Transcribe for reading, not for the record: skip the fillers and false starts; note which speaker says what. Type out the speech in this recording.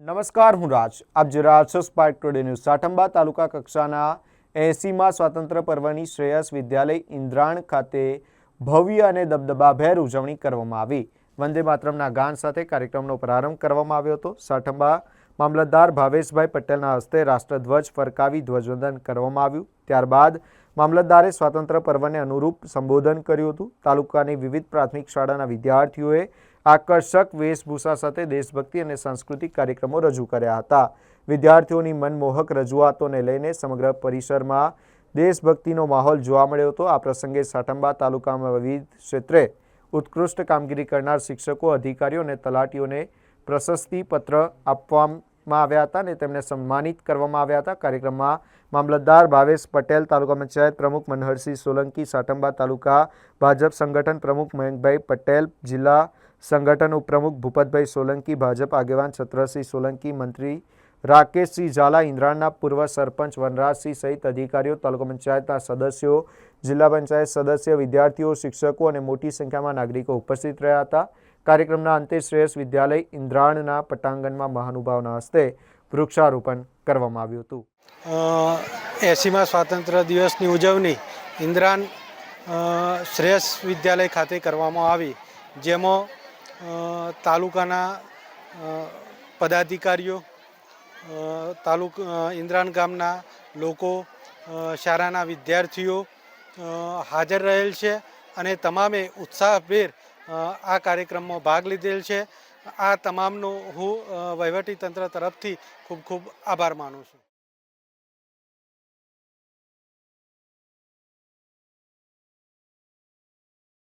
Speaker 1: નમસ્કાર, હું રાજ. આપ જોઈ રહ્યા છો સ્પાર્ક ટુડે ન્યૂઝ. સાઠંબા તાલુકા કક્ષાના 80માં સ્વાતંત્ર્ય પર્વની શ્રેયસ વિદ્યાલય ઇન્દ્રાણ ખાતે ભવ્ય અને દબદબાભેર ઉજવણી કરવામાં આવી. વંદે માતરમના ગાન સાથે કાર્યક્રમનો પ્રારંભ કરવામાં આવ્યો હતો. સાઠંબા મામલતદાર ભાવેશભાઈ પટેલના હસ્તે રાષ્ટ્રધ્વજ ફરકાવી ધ્વજવંદન કરવામાં આવ્યું. ત્યારબાદ મામલતદારે સ્વાતંત્ર્ય પર્વને અનુરૂપ સંબોધન કર્યું હતું. તાલુકાની વિવિધ પ્રાથમિક શાળાના વિદ્યાર્થીઓએ આકર્ષક વેશભૂષા સાથે દેશભક્તિ અને સાંસ્કૃતિક કાર્યક્રમો રજૂ કર્યા હતા. વિદ્યાર્થીઓની મનમોહક રજૂઆતોને લઈને સમગ્ર પરિસરમાં દેશભક્તિનો માહોલ જોવા મળ્યો હતો. આ પ્રસંગે સાઠંબા તાલુકામાં વિવિધ ક્ષેત્રે ઉત્કૃષ્ટ કામગીરી કરનાર શિક્ષકો, અધિકારીઓ અને તલાટીઓને પ્રશસ્તિ પત્ર આપવામાં આવ્યા હતા અને તેમને સન્માનિત કરવામાં આવ્યા હતા. કાર્યક્રમમાં મામલતદાર ભાવેશ પટેલ, તાલુકા પંચાયત પ્રમુખ મનહરસિંહ સોલંકી, સાઠંબા તાલુકા ભાજપ સંગઠન પ્રમુખ મયંકભાઈ પટેલ, જિલ્લા સંગઠન ઉપપ્રમુખ ભૂપતભાઈ સોલંકી, ભાજપ આગેવાન છત્રસિંહ સોલંકી, મંત્રી રાકેશસિંહ ઝાલા, ઇન્દ્રાણના પૂર્વ સરપંચ વનરાજસિંહ સહિત અધિકારીઓ, તાલુકા પંચાયતના સદસ્યો, જિલ્લા પંચાયત સદસ્ય, વિદ્યાર્થીઓ, શિક્ષકો અને મોટી સંખ્યામાં નાગરિકો ઉપસ્થિત રહ્યા હતા. કાર્યક્રમના અંતે શ્રેયસ વિદ્યાલય ઇન્દ્રાણના પટાંગણમાં મહાનુભાવના હસ્તે વૃક્ષારોપણ કરવામાં આવ્યું હતું.
Speaker 2: 80માં સ્વાતંત્ર્ય દિવસની ઉજવણી ઇન્દ્રાણ શ્રેયસ વિદ્યાલય ખાતે કરવામાં આવી, જેમાં તાલુકાના પદાધિકારીઓ, ઇન્દ્રાણ ગામના લોકો, શાળાના વિદ્યાર્થીઓ હાજર રહેલ છે અને તમામે ઉત્સાહભેર આ કાર્યક્રમમાં ભાગ લીધેલ છે. આ તમામનો હું વહીવટી તંત્ર તરફથી ખૂબ ખૂબ આભાર માનું છું.